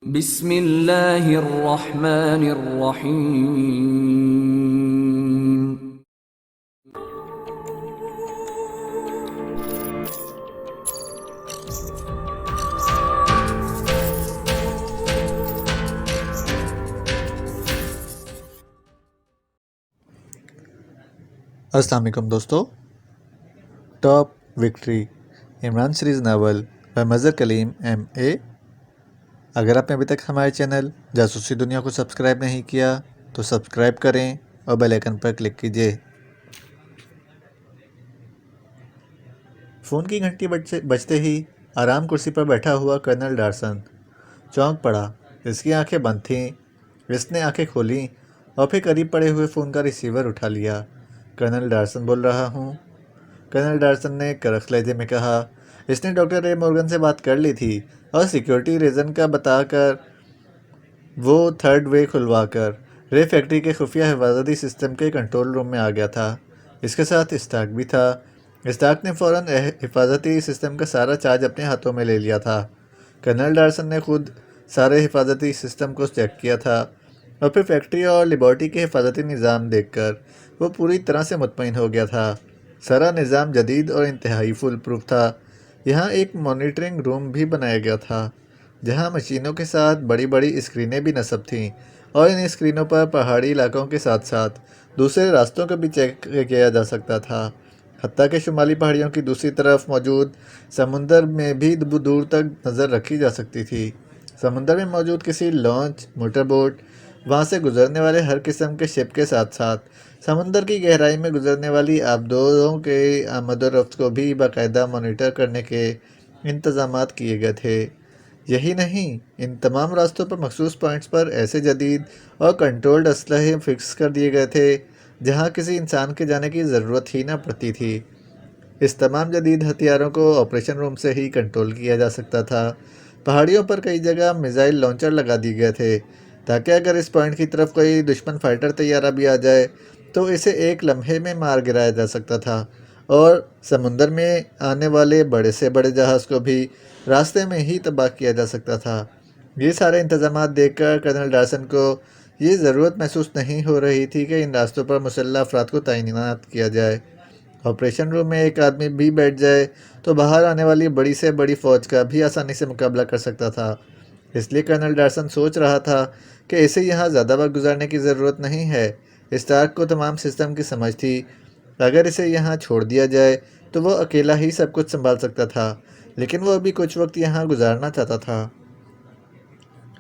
بسم اللہ الرحمن الرحیم۔ السلام علیکم دوستو، top victory Imran series novel by Mazhar Kaleem M A. اگر آپ نے ابھی تک ہمارے چینل جاسوسی دنیا کو سبسکرائب نہیں کیا تو سبسکرائب کریں اور بیل آئیکن پر کلک کیجیے۔ فون کی گھنٹی بجتے ہی آرام کرسی پر بیٹھا ہوا کرنل ڈارسن چونک پڑا۔ اس کی آنکھیں بند تھیں۔ اس نے آنکھیں کھولیں اور پھر قریب پڑے ہوئے فون کا ریسیور اٹھا لیا۔ کرنل ڈارسن بول رہا ہوں۔ کرنل ڈارسن نے کرخ لہجے میں کہا۔ اس نے ڈاکٹر رے مورگن سے بات کر لی تھی اور سیکیورٹی ریزن کا بتا کر وہ تھرڈ وے کھلوا کر رے فیکٹری کے خفیہ حفاظتی سسٹم کے کنٹرول روم میں آ گیا تھا۔ اس کے ساتھ اسٹارک بھی تھا۔ اسٹارک نے فوراً حفاظتی سسٹم کا سارا چارج اپنے ہاتھوں میں لے لیا تھا۔ کرنل ڈارسن نے خود سارے حفاظتی سسٹم کو چیک کیا تھا اور پھر فیکٹری اور لیبارٹری کے حفاظتی نظام دیکھ کر وہ پوری طرح سے مطمئن ہو گیا تھا۔ سارا نظام جدید اور انتہائی فول پروف تھا۔ یہاں ایک مانیٹرنگ روم بھی بنایا گیا تھا جہاں مشینوں کے ساتھ بڑی بڑی اسکرینیں بھی نصب تھیں اور ان اسکرینوں پر پہاڑی علاقوں کے ساتھ ساتھ دوسرے راستوں کو بھی چیک کیا جا سکتا تھا، حتیٰ کہ شمالی پہاڑیوں کی دوسری طرف موجود سمندر میں بھی دور تک نظر رکھی جا سکتی تھی۔ سمندر میں موجود کسی لانچ، موٹر بوٹ، وہاں سے گزرنے والے ہر قسم کے شپ کے ساتھ ساتھ سمندر کی گہرائی میں گزرنے والی آبدوزوں کے آمد و رفت کو بھی باقاعدہ مانیٹر کرنے کے انتظامات کیے گئے تھے۔ یہی نہیں، ان تمام راستوں پر مخصوص پوائنٹس پر ایسے جدید اور کنٹرولڈ اسلحے فکس کر دیے گئے تھے جہاں کسی انسان کے جانے کی ضرورت ہی نہ پڑتی تھی۔ اس تمام جدید ہتھیاروں کو آپریشن روم سے ہی کنٹرول کیا جا سکتا تھا۔ پہاڑیوں پر کئی جگہ میزائل لانچر لگا دیے گئے تھے تاکہ اگر اس پوائنٹ کی طرف کوئی دشمن فائٹر طیارہ بھی آ جائے تو اسے ایک لمحے میں مار گرایا جا سکتا تھا اور سمندر میں آنے والے بڑے سے بڑے جہاز کو بھی راستے میں ہی تباہ کیا جا سکتا تھا۔ یہ سارے انتظامات دیکھ کر کرنل ڈارسن کو یہ ضرورت محسوس نہیں ہو رہی تھی کہ ان راستوں پر مسلح افراد کو تعینات کیا جائے۔ آپریشن روم میں ایک آدمی بھی بیٹھ جائے تو باہر آنے والی بڑی سے بڑی فوج کا بھی آسانی سے مقابلہ کر سکتا تھا۔ اس لیے کرنل ڈارسن سوچ رہا تھا کہ اسے یہاں زیادہ وقت گزارنے کی ضرورت نہیں ہے۔ اسٹارک کو تمام سسٹم کی سمجھ تھی۔ اگر اسے یہاں چھوڑ دیا جائے تو وہ اکیلا ہی سب کچھ سنبھال سکتا تھا، لیکن وہ ابھی کچھ وقت یہاں گزارنا چاہتا تھا۔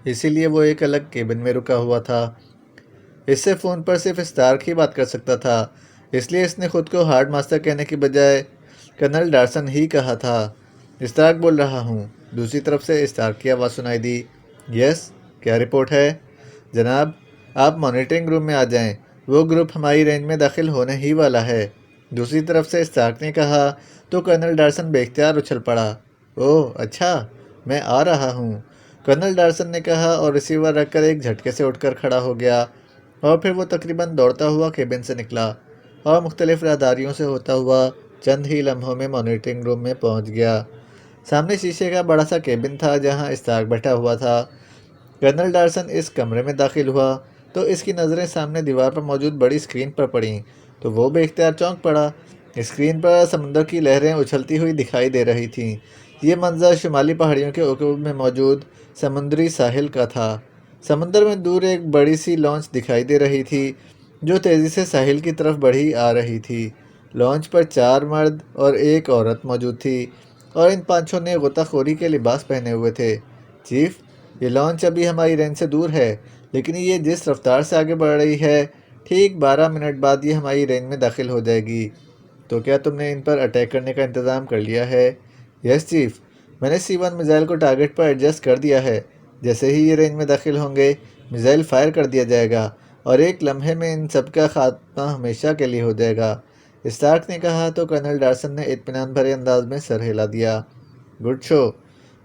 اسی لیے وہ ایک الگ کیبن میں رکا ہوا تھا۔ اس سے فون پر صرف اسٹارک ہی بات کر سکتا تھا، اس لیے اس نے خود کو ہارڈ ماسٹر کہنے کی بجائے کرنل ڈارسن ہی کہا تھا۔ اسٹارک بول رہا ہوں۔ دوسری طرف سے اسٹارک کی آواز سنائی دی۔ یس، کیا رپورٹ ہے؟ جناب، آپ مانیٹرنگ روم میں آ جائیں، وہ گروپ ہماری رینج میں داخل ہونے ہی والا ہے۔ دوسری طرف سے اسٹارک نے کہا تو کرنل ڈارسن بے اختیار اچھل پڑا۔ اوہ اچھا، میں آ رہا ہوں، کرنل ڈارسن نے کہا اور ریسیور رکھ کر ایک جھٹکے سے اٹھ کر کھڑا ہو گیا اور پھر وہ تقریباً دوڑتا ہوا کیبن سے نکلا اور مختلف راہداریوں سے ہوتا ہوا چند ہی لمحوں میں مانیٹرنگ روم میں پہنچ گیا۔ سامنے شیشے کا بڑا سا کیبن تھا جہاں اسٹارک بیٹھا ہوا تھا۔ کرنل ڈارسن اس کمرے میں داخل ہوا تو اس کی نظریں سامنے دیوار پر موجود بڑی اسکرین پر پڑیں تو وہ بے اختیار چونک پڑا۔ اسکرین پر سمندر کی لہریں اچھلتی ہوئی دکھائی دے رہی تھیں۔ یہ منظر شمالی پہاڑیوں کے عقب میں موجود سمندری ساحل کا تھا۔ سمندر میں دور ایک بڑی سی لانچ دکھائی دے رہی تھی جو تیزی سے ساحل کی طرف بڑھی آ رہی تھی۔ لانچ پر 4 مرد اور ایک عورت موجود تھی اور ان پانچوں نے غوطہ خوری کے لباس پہنے ہوئے تھے۔ چیف، یہ لانچ ابھی ہماری رینج سے دور ہے، لیکن یہ جس رفتار سے آگے بڑھ رہی ہے ٹھیک 12 منٹ بعد یہ ہماری رینج میں داخل ہو جائے گی۔ تو کیا تم نے ان پر اٹیک کرنے کا انتظام کر لیا ہے؟ یس چیف، میں نے C-1 میزائل کو ٹارگٹ پر ایڈجسٹ کر دیا ہے۔ جیسے ہی یہ رینج میں داخل ہوں گے میزائل فائر کر دیا جائے گا اور ایک لمحے میں ان سب کا خاتمہ ہمیشہ کے لیے ہو جائے گا، اسٹارک نے کہا تو کرنل ڈارسن نے اطمینان بھرے انداز میں سر ہلا دیا۔ گڈ شو،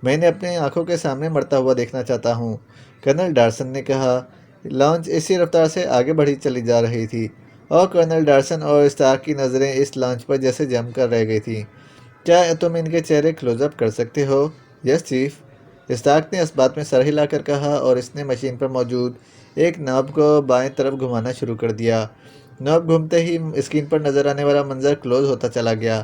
میں انہیں اپنی آنکھوں کے سامنے مرتا ہوا دیکھنا چاہتا ہوں، کرنل ڈارسن نے کہا۔ لانچ اسی رفتار سے آگے بڑھی چلی جا رہی تھی اور کرنل ڈارسن اور اسٹارک کی نظریں اس لانچ پر جیسے جم کر رہ گئی تھیں۔ کیا تم ان کے چہرے کلوز اپ کر سکتے ہو؟ یس چیف، استاق نے اس بات میں سر ہلا کر کہا اور اس نے مشین پر موجود ایک ناب کو بائیں طرف گھمانا شروع کر دیا۔ ناب گھومتے ہی اسکرین پر نظر آنے والا منظر کلوز ہوتا چلا گیا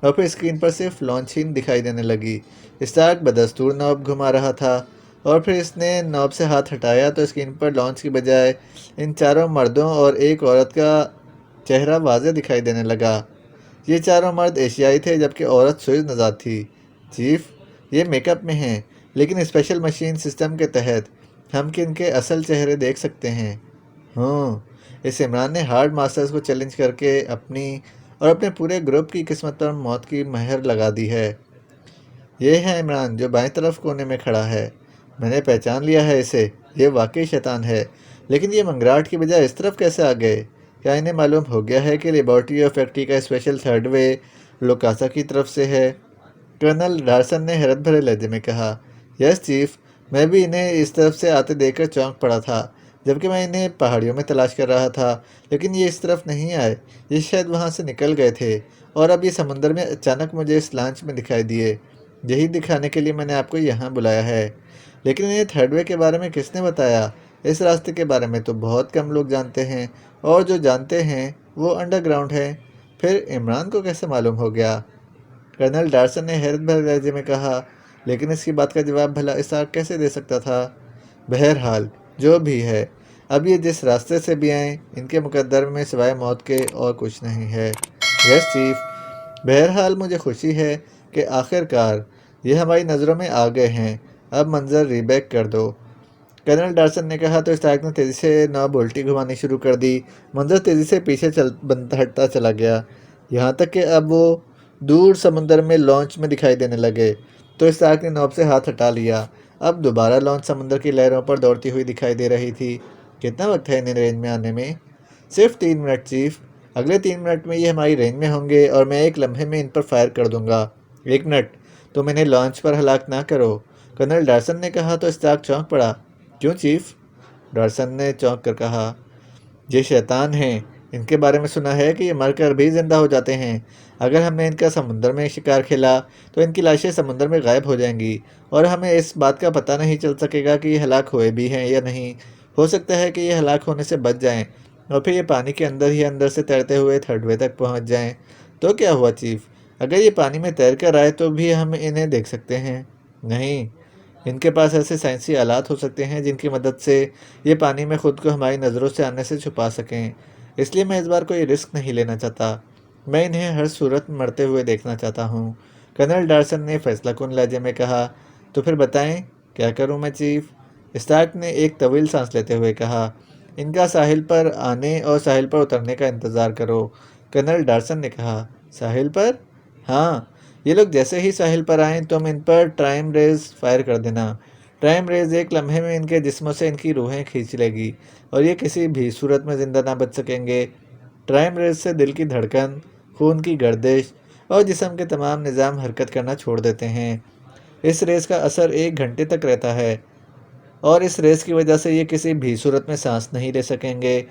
اور پھر اسکرین پر صرف لانچ ہی دکھائی دینے لگی۔ استاق بدستور ناب گھما رہا تھا اور پھر اس نے ناب سے ہاتھ ہٹایا تو اسکرین پر لانچ کی بجائے ان چاروں مردوں اور ایک عورت کا چہرہ واضح دکھائی دینے لگا۔ یہ چاروں مرد ایشیائی تھے جبکہ عورت سوئس نژاد تھی۔ چیف، یہ میک اپ میں ہیں، لیکن اسپیشل مشین سسٹم کے تحت ہم ان کے اصل چہرے دیکھ سکتے ہیں۔ اس عمران نے ہارڈ ماسٹرز کو چیلنج کر کے اپنی اور اپنے پورے گروپ کی قسمت پر موت کی مہر لگا دی ہے۔ یہ ہے عمران جو بائیں طرف کونے میں کھڑا ہے۔ میں نے پہچان لیا ہے اسے، یہ واقعی شیطان ہے، لیکن یہ منگراٹ کی بجائے اس طرف کیسے آ گئے؟ کیا انہیں معلوم ہو گیا ہے کہ لیبارٹری اور فیکٹری کا اسپیشل تھرڈ وے لوکاسا کی طرف سے ہے؟ کرنل ڈارسن نے حیرت بھرے لہجے میں کہا۔ یس چیف، میں بھی انہیں اس طرف سے آتے دیکھ کر چونک پڑا تھا، جبکہ میں انہیں پہاڑیوں میں تلاش کر رہا تھا، لیکن یہ اس طرف نہیں آئے۔ یہ شاید وہاں سے نکل گئے تھے اور اب یہ سمندر میں اچانک مجھے اس لانچ میں دکھائی دیے۔ یہی دکھانے کے لیے میں نے آپ کو یہاں بلایا ہے۔ لیکن انہیں تھرڈ وے کے بارے میں کس نے بتایا؟ اس راستے کے بارے میں تو بہت کم لوگ جانتے ہیں، اور جو جانتے ہیں وہ انڈر گراؤنڈ ہے۔ پھر عمران کو کیسے معلوم ہو گیا؟ کرنل ڈارسن نے حیرت بھرے لہجے میں کہا، لیکن اس کی بات کا جواب بھلا استاق کیسے دے سکتا تھا؟ بہرحال جو بھی ہے، اب یہ جس راستے سے بھی آئیں، ان کے مقدر میں سوائے موت کے اور کچھ نہیں ہے۔ یس چیف، بہرحال مجھے خوشی ہے کہ آخر کار یہ ہماری نظروں میں آ گئے ہیں۔ اب منظر ری بیک کر دو، کرنل ڈارسن نے کہا تو استاق نے تیزی سے ناب الٹی گھمانی شروع کر دی۔ منظر تیزی سے پیچھے ہٹتا چلا گیا، یہاں تک کہ اب وہ دور سمندر میں لانچ میں دکھائی دینے لگے۔ تو استاق نے ناب سے ہاتھ ہٹا لیا۔ اب دوبارہ لانچ سمندر کی لہروں پر دوڑتی ہوئی دکھائی دے رہی تھی۔ کتنا وقت ہے انہیں رینج میں آنے میں؟ صرف 3 منٹ چیف، اگلے 3 منٹ میں یہ ہماری رینج میں ہوں گے اور میں ایک لمحے میں ان پر فائر کر دوں گا۔ 1 منٹ، تم انہیں لانچ پر ہلاک نہ کرو، کرنل ڈارسن نے کہا تو استاق چونک پڑا۔ کیوں چیف؟ ڈارسن نے چونک کر کہا، یہ شیطان ہیں، ان کے بارے میں سنا ہے کہ یہ مر کر بھی زندہ ہو جاتے ہیں۔ اگر ہم نے ان کا سمندر میں شکار کھیلا تو ان کی لاشیں سمندر میں غائب ہو جائیں گی اور ہمیں اس بات کا پتہ نہیں چل سکے گا کہ یہ ہلاک ہوئے بھی ہیں یا نہیں۔ ہو سکتا ہے کہ یہ ہلاک ہونے سے بچ جائیں اور پھر یہ پانی کے اندر ہی اندر سے تیرتے ہوئے تھرڈ وے تک پہنچ جائیں۔ تو کیا ہوا چیف؟ اگر یہ پانی میں تیر کر آئے تو بھی ہم انہیں دیکھ سکتے ہیں؟ نہیں، ان کے پاس ایسے سائنسی آلات ہو سکتے ہیں جن کی مدد سے یہ پانی میں خود کو ہماری نظروں سے آنے سے چھپا سکیں۔ اس لیے میں اس بار کوئی رسک نہیں لینا چاہتا، میں انہیں ہر صورت میں مرتے ہوئے دیکھنا چاہتا ہوں، کرنل ڈارسن نے فیصلہ کن لہجے میں کہا۔ تو پھر بتائیں کیا کروں میں چیف؟ اسٹارک نے ایک طویل سانس لیتے ہوئے کہا۔ ان کا ساحل پر آنے اور ساحل پر اترنے کا انتظار کرو، کرنل ڈارسن نے کہا۔ ساحل پر؟ ہاں، یہ لوگ جیسے ہی ساحل پر آئیں تم ان پر ٹرائم ریز فائر کر دینا۔ ٹرائم ریز ایک لمحے میں ان کے جسموں سے ان کی روحیں کھینچ لے گی اور یہ کسی بھی صورت میں زندہ نہ بچ سکیں گے۔ ٹرائم ریز سے دل کی دھڑکن، خون کی گردش اور جسم کے تمام نظام حرکت کرنا چھوڑ دیتے ہیں۔ اس ریز کا اثر 1 گھنٹے تک رہتا ہے اور اس ریز کی وجہ سے یہ کسی بھی صورت میں سانس نہیں لے سکیں گے۔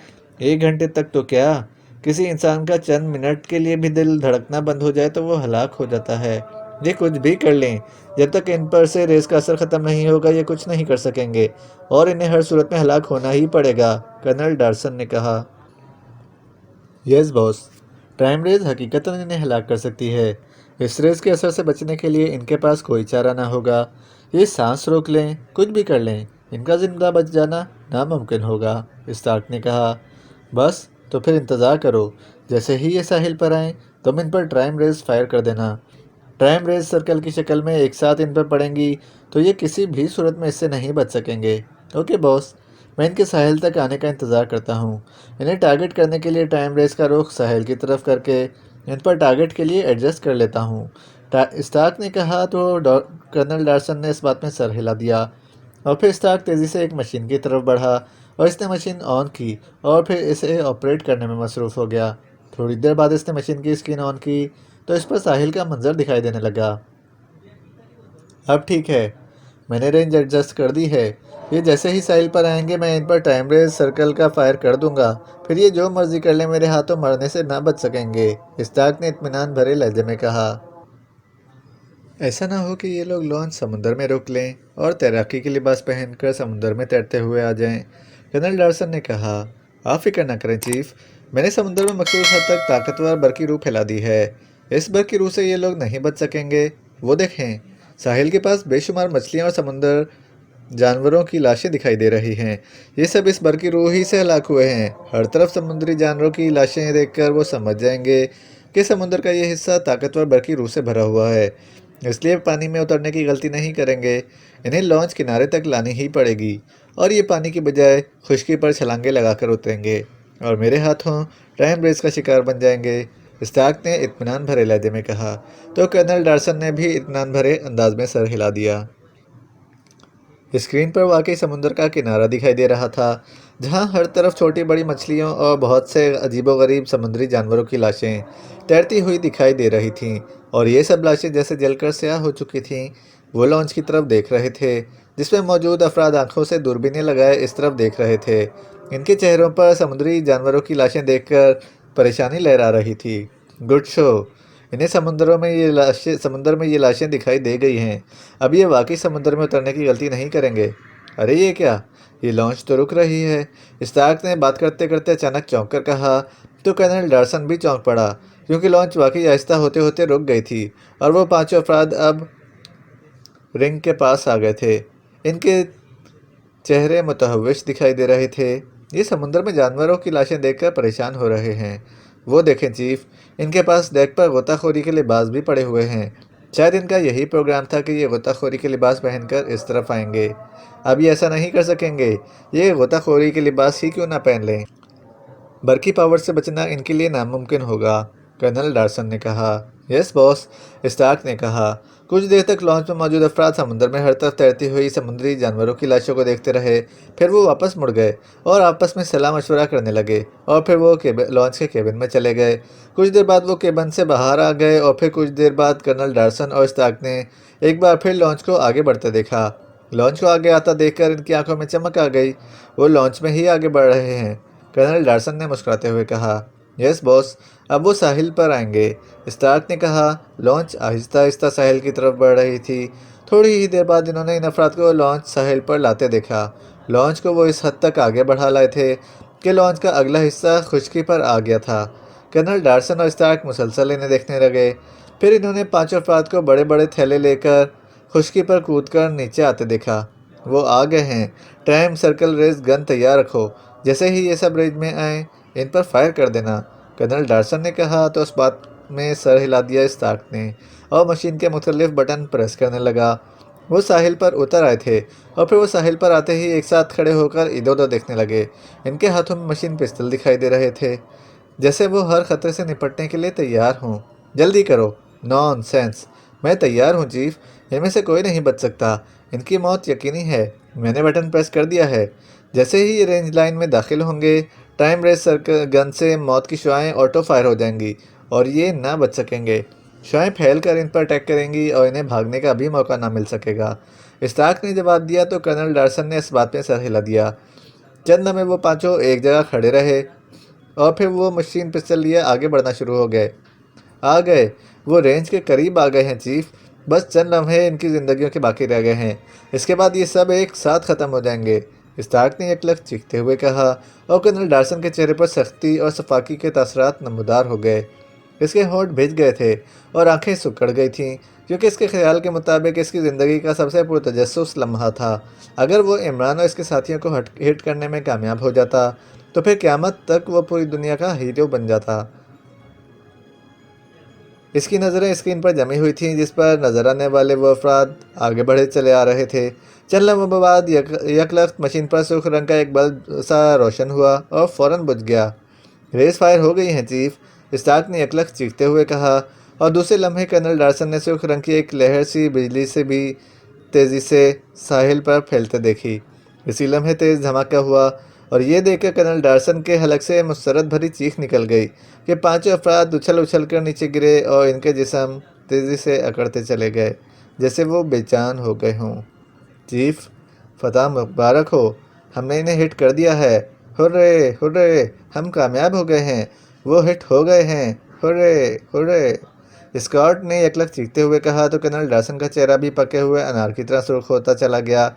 1 گھنٹے تک تو کیا، کسی انسان کا چند منٹ کے لیے بھی دل دھڑکنا بند ہو جائے تو وہ ہلاک ہو جاتا ہے۔ یہ کچھ بھی کر لیں، جب تک ان پر سے ریز کا اثر ختم نہیں ہوگا یہ کچھ نہیں کر سکیں گے اور انہیں ہر صورت میں ہلاک ہونا ہی پڑے گا، کرنل ڈارسن نے کہا۔ یس باس، ٹرائم ریز حقیقتاً انہیں ہلاک کر سکتی ہے۔ اس ریز کے اثر سے بچنے کے لیے ان کے پاس کوئی چارہ نہ ہوگا۔ یہ سانس روک لیں، کچھ بھی کر لیں، ان کا زندہ بچ جانا ناممکن ہوگا، اسٹارک نے کہا۔ بس تو پھر انتظار کرو، جیسے ہی یہ ساحل پر آئیں تم ان پر ٹرائم ریز فائر کر دینا۔ ٹرائم ریز سرکل کی شکل میں ایک ساتھ ان پر پڑیں گی تو یہ کسی بھی صورت میں اس سے نہیں بچ سکیں گے۔ اوکے باس، میں ان کے ساحل تک آنے کا انتظار کرتا ہوں۔ انہیں ٹارگٹ کرنے کے لیے ٹرائم ریز کا رخ ساحل کی طرف کر کے ان پر ٹارگٹ کے لیے ایڈجسٹ کر لیتا ہوں، اسٹارک نے کہا تو کرنل ڈارسن نے اس بات میں سر ہلا دیا اور پھر اسٹارک تیزی سے ایک مشین کی طرف بڑھا اور اس نے مشین آن کی اور پھر اسے آپریٹ کرنے میں مصروف ہو گیا۔ تھوڑی دیر بعد اس نے مشین کی اسکرین آن کی تو اس پر ساحل کا منظر دکھائی دینے لگا۔ اب ٹھیک ہے، میں نے رینج ایڈجسٹ کر دی ہے، یہ جیسے ہی ساحل پر آئیں گے میں ان پر ٹائم ریز سرکل کا فائر کر دوں گا، پھر یہ جو مرضی کر لیں میرے ہاتھوں مرنے سے نہ بچ سکیں گے، اسٹارک نے اطمینان بھرے لہجے میں کہا۔ ایسا نہ ہو کہ یہ لوگ لانچ سمندر میں روک لیں اور تیراکی کے لباس پہن کر سمندر میں تیرتے ہوئے آ جائیں۔ کرنل ڈارسن نے کہا، آپ فکر نہ کریں چیف، میں نے سمندر میں مخصوص حد تک طاقتور برقی روح پھیلا دی ہے۔ اس برقی روح سے یہ لوگ نہیں بچ سکیں گے۔ وہ دیکھیں، ساحل کے پاس بے شمار مچھلیاں اور سمندر جانوروں کی لاشیں دکھائی دے رہی ہیں۔ یہ سب اس برقی روح ہی سے ہلاک ہوئے ہیں۔ ہر طرف سمندری جانوروں کی لاشیں دیکھ کر وہ سمجھ جائیں گے کہ سمندر کا یہ حصہ طاقتور برقی روح سے بھرا ہوا ہے، اس لیے پانی میں اترنے کی غلطی نہیں کریں گے۔ انہیں لانچ کنارے تک لانی ہی پڑے گی اور یہ پانی کی بجائے خشکی پر چھلانگیں لگا کر اتریں گے اور میرے ہاتھوں ٹائم ریس کا شکار بن جائیں گے، اسٹارک نے اطمینان بھرے لہجے میں کہا۔ تو کرنل ڈارسن نے بھی اطمینان بھرے انداز میں سر ہلا دیا۔ اسکرین پر واقعی سمندر کا کنارہ دکھائی دے رہا تھا، جہاں ہر طرف چھوٹی بڑی مچھلیوں اور بہت سے عجیب و غریب سمندری جانوروں کی لاشیں تیرتی ہوئی دکھائی دے رہی تھیں، اور یہ سب لاشیں جیسے جل کر سیاہ ہو چکی تھیں۔ وہ لانچ کی طرف دیکھ رہے تھے، جس میں موجود افراد آنکھوں سے دوربینیں لگائے اس طرف دیکھ رہے تھے۔ ان کے چہروں پر سمندری جانوروں کی لاشیں دیکھ کر پریشانی لہرا رہی تھی۔ Good show! انہیں سمندر میں یہ لاشیں دکھائی دے گئی ہیں، اب یہ واقعی سمندر میں اترنے کی غلطی نہیں کریں گے۔ ارے یہ کیا؟ یہ لانچ تو رک رہی ہے، اسٹارک نے بات کرتے کرتے اچانک چونک کر کہا۔ تو کرنل ڈارسن بھی چونک پڑا، کیونکہ لانچ واقعی آہستہ ہوتے ہوتے رک گئی تھی اور وہ پانچوں افراد اب رنگ کے پاس آ گئے تھے۔ ان کے چہرے متحوش دکھائی دے رہے تھے۔ یہ سمندر میں جانوروں کی لاشیں دیکھ کر پریشان ہو رہے ہیں۔ وہ دیکھیں چیف، ان کے پاس ڈیک پر غوطہ خوری کے لباس بھی پڑے ہوئے ہیں۔ شاید ان کا یہی پروگرام تھا کہ یہ غوطہ خوری کے لباس پہن کر اس طرف آئیں گے۔ اب یہ ایسا نہیں کر سکیں گے، یہ غوطہ خوری کے لباس ہی کیوں نہ پہن لیں۔ برقی پاور سے بچنا ان کے لیے ناممکن ہوگا، کرنل ڈارسن نے کہا۔ یس باس، اسٹارک نے کہا۔ کچھ دیر تک لانچ میں موجود افراد سمندر میں ہر طرف تیرتی ہوئی سمندری جانوروں کی لاشوں کو دیکھتے رہے، پھر وہ واپس مڑ گئے اور آپس میں صلاح مشورہ کرنے لگے، اور پھر وہ لانچ کے کیبن میں چلے گئے۔ کچھ دیر بعد وہ کیبن سے باہر آ گئے اور پھر کچھ دیر بعد کرنل ڈارسن اور اسٹارک نے ایک بار پھر لانچ کو آگے بڑھتے دیکھا۔ لانچ کو آگے آتا دیکھ کر ان کی آنکھوں میں چمک آ گئی۔ وہ لانچ میں ہی آگے بڑھ رہے ہیں، کرنل ڈارسن نے مسکراتے ہوئے کہا۔ یس باس، اب وہ ساحل پر آئیں گے، اسٹارک نے کہا۔ لانچ آہستہ آہستہ ساحل کی طرف بڑھ رہی تھی۔ تھوڑی ہی دیر بعد انہوں نے ان افراد کو لانچ ساحل پر لاتے دیکھا۔ لانچ کو وہ اس حد تک آگے بڑھا لائے تھے کہ لانچ کا اگلا حصہ خشکی پر آ گیا تھا۔ کرنل ڈارسن اور اسٹارک مسلسل انہیں دیکھنے لگے، پھر انہوں نے پانچوں افراد کو بڑے بڑے تھیلے لے کر خشکی پر کود کر نیچے آتے دیکھا۔ وہ آ گئے ہیں، ٹائم سرکل ریز گن تیار رکھو، جیسے ہی یہ سب رینج میں آئیں ان پر فائر کر دینا، کرنل ڈارسن نے کہا۔ تو اس بات میں سر ہلا دیا اسٹارک نے، اور مشین کے مختلف بٹن پریس کرنے لگا۔ وہ ساحل پر اتر آئے تھے اور پھر وہ ساحل پر آتے ہی ایک ساتھ کھڑے ہو کر ادھر ادھر دیکھنے لگے۔ ان کے ہاتھوں میں مشین پستل دکھائی دے رہے تھے، جیسے وہ ہر خطرے سے نپٹنے کے لیے تیار ہوں۔ جلدی کرو! نان سینس! میں تیار ہوں چیف، ان میں سے کوئی نہیں بچ سکتا، ان کی موت یقینی ہے۔ میں نے بٹن پریس کر دیا ہے، جیسے ہی یہ رینج لائن میں داخل ہوں گے، ٹائم ریس سرکل گن سے موت کی شعاعیں آٹو فائر ہو جائیں گی اور یہ نہ بچ سکیں گے۔ شعاعیں پھیل کر ان پر اٹیک کریں گی اور انہیں بھاگنے کا بھی موقع نہ مل سکے گا، اسٹارک نے جواب دیا۔ تو کرنل ڈارسن نے اس بات میں سر ہلا دیا۔ چند لمحے وہ پانچوں ایک جگہ کھڑے رہے اور پھر وہ مشین پستل لیے آگے بڑھنا شروع ہو گئے۔ آ گئے، وہ رینج کے قریب آ گئے ہیں چیف، بس چند لمحے ان کی زندگیوں کے باقی رہ گئے ہیں، اس کے بعد یہ سب ایک ساتھ ختم ہو جائیں گے، اسٹارک نے یک لخت چیختے ہوئے کہا، اور کرنل ڈارسن کے چہرے پر سختی اور صفاقی کے تاثرات نمودار ہو گئے۔ اس کے ہونٹ بھیج گئے تھے اور آنکھیں سکڑ گئی تھیں، کیونکہ اس کے خیال کے مطابق اس کی زندگی کا سب سے پرتجسس لمحہ تھا۔ اگر وہ عمران اور اس کے ساتھیوں کو ہٹ کرنے میں کامیاب ہو جاتا تو پھر قیامت تک وہ پوری دنیا کا ہیرو بن جاتا۔ اس کی نظریں اسکرین پر جمی ہوئی تھیں، جس پر نظر آنے والے وہ افراد آگے بڑھے چلے آ رہے تھے۔ چند لمحوں بعد یک لخت مشین پر سرخ رنگ کا ایک بلب سا روشن ہوا اور فوراً بجھ گیا۔ ریس فائر ہو گئی ہیں چیف، اسٹارک نے یک لخت چیختے ہوئے کہا، اور دوسرے لمحے کرنل ڈارسن نے سرخ رنگ کی ایک لہر سی بجلی سے بھی تیزی سے ساحل پر پھیلتے دیکھی۔ اسی لمحے تیز دھماکہ ہوا اور یہ دیکھ کر کرنل ڈارسن کے حلق سے مسرت بھری چیخ نکل گئی کہ پانچوں افراد اچھل اچھل کر نیچے گرے اور ان کے جسم تیزی سے اکڑتے چلے گئے، جیسے وہ بے جان ہو گئے ہوں۔ چیف، فتح مبارک ہو، ہم نے انہیں ہٹ کر دیا ہے، ہرے ہرے، ہم کامیاب ہو گئے ہیں، وہ ہٹ ہو گئے ہیں، ہرے ہرے۔ اسکاٹ نے یکلخت چیختے ہوئے کہا تو کرنل ڈارسن کا چہرہ بھی پکے ہوئے انار کی طرح سرخ ہوتا چلا گیا۔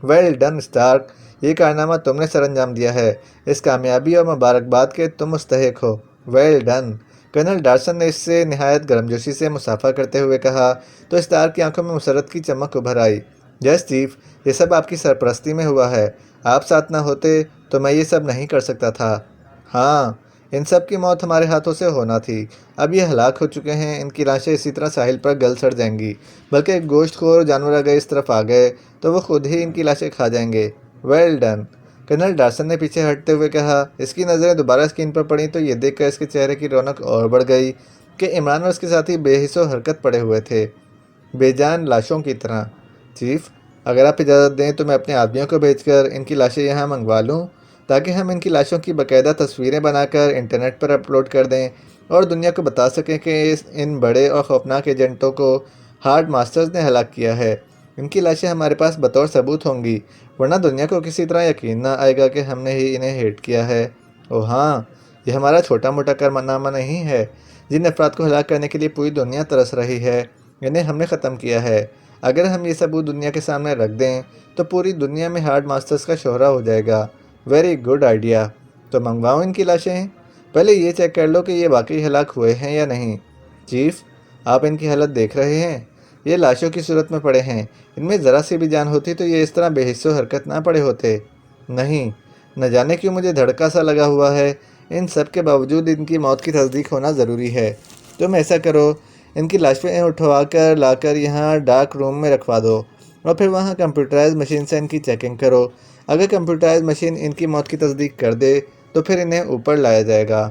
ویل ڈن اسٹارک، یہ کارنامہ تم نے سر انجام دیا ہے، اس کامیابی اور مبارکباد کے تم مستحق ہو۔ Well done. کرنل ڈارسن نے اس سے نہایت گرمجوشی سے مصافحہ کرتے ہوئے کہا تو اسٹارک کی آنکھوں میں مسرت کی چمک ابھر آئی۔ یس چیف، یہ سب آپ کی سرپرستی میں ہوا ہے، آپ ساتھ نہ ہوتے تو میں یہ سب نہیں کر سکتا تھا۔ ہاں، ان سب کی موت ہمارے ہاتھوں سے ہونا تھی، اب یہ ہلاک ہو چکے ہیں، ان کی لاشیں اسی طرح ساحل پر گل سڑ جائیں گی، بلکہ ایک گوشت خور جانور اگر اس طرف آ گئے تو وہ خود ہی ان کی لاشیں کھا جائیں گے۔ Well done. کرنل ڈارسن نے پیچھے ہٹتے ہوئے کہا۔ اس کی نظریں دوبارہ اسکرین پر پڑیں تو یہ دیکھ کر اس کے چہرے کی رونق اور بڑھ گئی کہ عمران اور اس کے ساتھی بے حس و حرکت پڑے ہوئے تھے، بے جان لاشوں کی طرح۔ چیف، اگر آپ اجازت دیں تو میں اپنے آدمیوں کو بھیج کر ان کی لاشیں یہاں منگوا لوں تاکہ ہم ان کی لاشوں کی باقاعدہ تصویریں بنا کر انٹرنیٹ پر اپلوڈ کر دیں اور دنیا کو بتا سکیں کہ ان بڑے اور خوفناک ایجنٹوں کو ہارڈ ماسٹرز نے ہلاک کیا ہے۔ ان کی لاشیں ہمارے پاس بطور ثبوت ہوں گی، ورنہ دنیا کو کسی طرح یقین نہ آئے گا کہ ہم نے ہی انہیں ہیٹ کیا ہے۔ اوہ ہاں، یہ ہمارا چھوٹا موٹا کارنامہ نہیں ہے، جن افراد کو ہلاک کرنے کے لیے پوری دنیا ترس رہی ہے، انہیں ہم نے ختم کیا ہے۔ اگر ہم یہ ثبوت دنیا کے سامنے رکھ دیں تو پوری دنیا میں ہارڈ ماسٹرز کا شہرہ ہو جائے گا۔ Very good idea. تو منگواؤں ان کی لاشیں؟ پہلے یہ چیک کر لو کہ یہ واقعی ہلاک ہوئے ہیں یا نہیں۔ چیف، آپ ان کی حالت دیکھ رہے ہیں، یہ لاشوں کی صورت میں پڑے ہیں، ان میں ذرا سی بھی جان ہوتی تو یہ اس طرح بے حس و حرکت نہ پڑے ہوتے۔ نہیں، نہ جانے کیوں مجھے دھڑکا سا لگا ہوا ہے، ان سب کے باوجود ان کی موت کی تصدیق ہونا ضروری ہے۔ تم ایسا کرو، ان کی لاشیں اٹھوا کر لا کر یہاں ڈارک روم میں رکھوا دو اور پھر وہاں کمپیوٹرائز مشین سے ان کی چیکنگ کرو۔ اگر کمپیوٹرائز مشین ان کی موت کی تصدیق کر دے تو پھر انہیں اوپر لایا جائے گا۔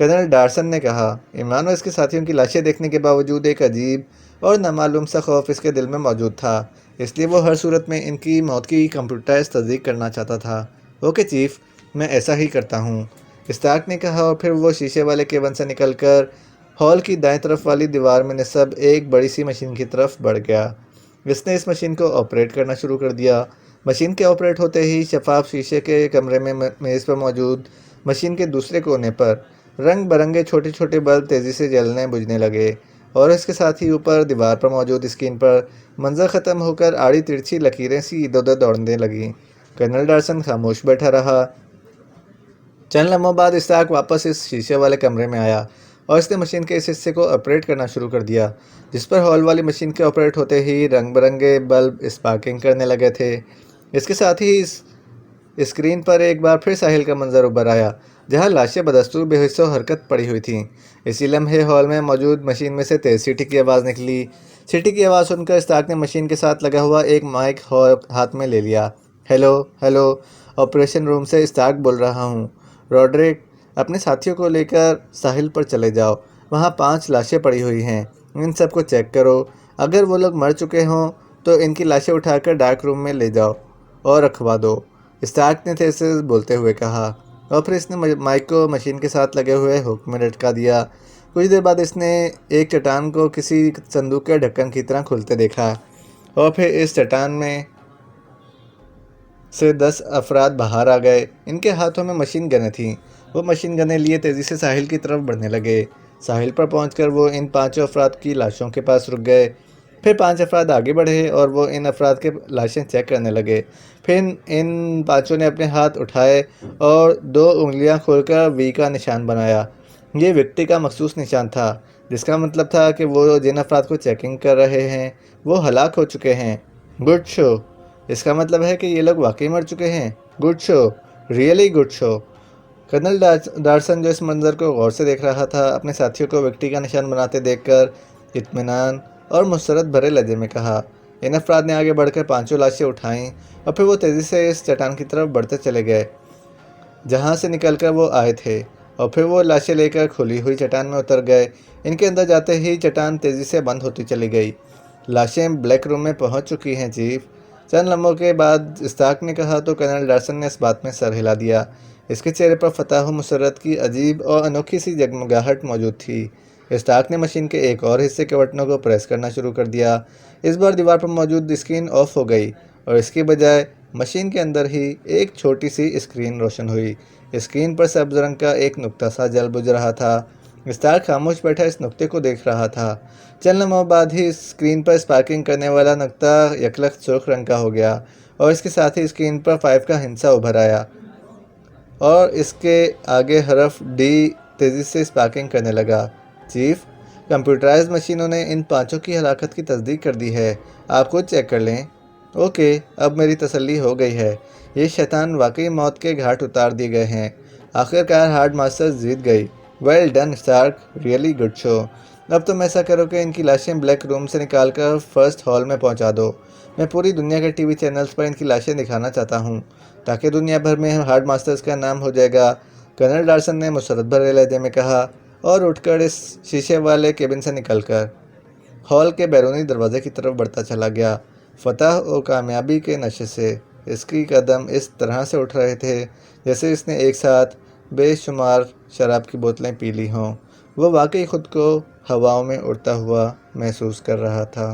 کرنل ڈارسن نے کہا۔ عمران اور اس کے ساتھیوں کی لاشیں دیکھنے کے باوجود ایک عجیب اور نامعلوم سا خوف اس کے دل میں موجود تھا، اس لیے وہ ہر صورت میں ان کی موت کی کمپیوٹرائز تصدیق کرنا چاہتا تھا۔ اوکے چیف، میں ایسا ہی کرتا ہوں، اسٹارک نے کہا، اور پھر وہ شیشے والے کیبن سے نکل کر ہال کی دائیں طرف والی دیوار میں نصب ایک بڑی سی مشین کی طرف بڑھ گیا۔ اس نے اس مشین کو آپریٹ کرنا شروع کر دیا۔ مشین کے آپریٹ ہوتے ہی شفاف شیشے کے کمرے میں میز پر موجود مشین کے دوسرے کونے پر رنگ برنگے چھوٹے چھوٹے بلب تیزی سے جلنے بجھنے لگے، اور اس کے ساتھ ہی اوپر دیوار پر موجود اسکرین پر منظر ختم ہو کر آڑی ترچھی لکیریں سی ادھر ادھر دوڑنے لگیں۔ کرنل ڈارسن خاموش بیٹھا رہا۔ چند لمحوں بعد اسٹارک واپس اس شیشے والے کمرے میں آیا اور اس نے مشین کے اس حصے کو آپریٹ کرنا شروع کر دیا جس پر ہال والی مشین کے آپریٹ ہوتے ہی رنگ برنگے بلب اسپارکنگ کرنے لگے تھے۔ اس کے ساتھ ہی اس اسکرین پر ایک بار پھر ساحل کا منظر ابھر آیا جہاں لاشیں بدستور بے حس و حرکت پڑی ہوئی تھیں۔ اسی لمحے ہال میں موجود مشین میں سے تیز سیٹی کی آواز نکلی۔ سیٹی کی آواز سن کر اسٹارک نے مشین کے ساتھ لگا ہوا ایک مائک ہاتھ میں لے لیا۔ ہیلو ہیلو، آپریشن روم سے اسٹارک بول رہا ہوں۔ روڈرک، اپنے ساتھیوں کو لے کر ساحل پر چلے جاؤ، وہاں 5 لاشیں پڑی ہوئی ہیں، ان سب کو چیک کرو، اگر وہ لوگ مر چکے ہوں تو ان کی لاشیں اٹھا کر ڈارک روم میں لے جاؤ اور رکھوا دو، اسٹارک نے تیز سے بولتے ہوئے کہا، اور پھر اس نے مائک کو مشین کے ساتھ لگے ہوئے ہک میں لٹکا دیا۔ کچھ دیر بعد اس نے ایک چٹان کو کسی صندوق کے ڈھکن کی طرح کھلتے دیکھا، اور پھر اس چٹان میں سے 10 افراد باہر آ گئے، ان کے ہاتھوں میں مشین گنیں تھیں۔ وہ مشین گنیں لیے تیزی سے ساحل کی طرف بڑھنے لگے۔ ساحل پر پہنچ کر وہ ان 5 افراد کی لاشوں کے پاس رک گئے۔ پھر 5 افراد آگے بڑھے اور وہ ان افراد کے لاشیں چیک کرنے لگے۔ پھر ان 5 نے اپنے ہاتھ اٹھائے اور 2 انگلیاں کھول کر وی کا نشان بنایا۔ یہ وکٹی کا مخصوص نشان تھا، جس کا مطلب تھا کہ وہ جن افراد کو چیکنگ کر رہے ہیں وہ ہلاک ہو چکے ہیں۔ گڈ شو، اس کا مطلب ہے کہ یہ لوگ واقعی مر چکے ہیں۔ گڈ شو، ریئلی گڈ شو۔ کرنل ڈارسن جو اس منظر کو غور سے دیکھ رہا تھا، اپنے ساتھیوں کو وکٹی کا نشان بناتے دیکھ کر اطمینان اور مسرت بھرے لہجے میں کہا۔ ان افراد نے آگے بڑھ کر 5 لاشیں اٹھائیں اور پھر وہ تیزی سے اس چٹان کی طرف بڑھتے چلے گئے جہاں سے نکل کر وہ آئے تھے، اور پھر وہ لاشیں لے کر کھلی ہوئی چٹان میں اتر گئے۔ ان کے اندر جاتے ہی چٹان تیزی سے بند ہوتی چلی گئی۔ لاشیں بلیک روم میں پہنچ چکی ہیں چیف، چند لمحوں کے بعد اسٹارک نے کہا تو کرنل ڈارسن نے اس بات میں سر ہلا دیا۔ اس کے چہرے پر فتح و مسرت کی عجیب اور انوکھی سی جگمگاہٹ موجود تھی۔ اسٹارک نے مشین کے ایک اور حصے کے بٹنوں کو پریس کرنا شروع کر دیا۔ اس بار دیوار پر موجود اسکرین آف ہو گئی اور اس کی بجائے مشین کے اندر ہی ایک چھوٹی سی اسکرین روشن ہوئی۔ اسکرین پر سبز رنگ کا ایک نقطہ سا جل بجھ رہا تھا۔ اسٹارک خاموش بیٹھا اس نقطے کو دیکھ رہا تھا۔ چند لمحوں بعد ہی اسکرین پر اسپارکنگ کرنے والا نقطہ یکلخت سرخ رنگ کا ہو گیا اور اس کے ساتھ ہی اسکرین پر 5 کا ہندسہ ابھر آیا اور اس کے آگے حرف ڈی تیزی سے اسپارکنگ کرنے لگا۔ چیف، کمپیوٹرائزڈ مشینوں نے ان 5 کی ہلاکت کی تصدیق کر دی ہے، آپ خود چیک کر لیں۔ اوکے، اب میری تسلی ہو گئی ہے، یہ شیطان واقعی موت کے گھاٹ اتار دیے گئے ہیں۔ آخرکار ہارڈ ماسٹرز جیت گئی۔ Well done Stark, really good show. اب تم ایسا کرو کہ ان کی لاشیں بلیک روم سے نکال کر فرسٹ ہال میں پہنچا دو۔ میں پوری دنیا کے ٹی وی چینلز پر ان کی لاشیں دکھانا چاہتا ہوں تاکہ دنیا بھر میں ہارڈ ماسٹرز کا نام ہو جائے گا۔ کرنل ڈارسن نے مسرت بھرے لہجے میں کہا اور اٹھ کر اس شیشے والے کیبن سے نکل کر ہال کے بیرونی دروازے کی طرف بڑھتا چلا گیا۔ فتح اور کامیابی کے نشے سے اس کی قدم اس طرح سے اٹھ رہے تھے جیسے اس نے ایک ساتھ بے شمار شراب کی بوتلیں پی لی ہوں۔ وہ واقعی خود کو ہواؤں میں اڑتا ہوا محسوس کر رہا تھا۔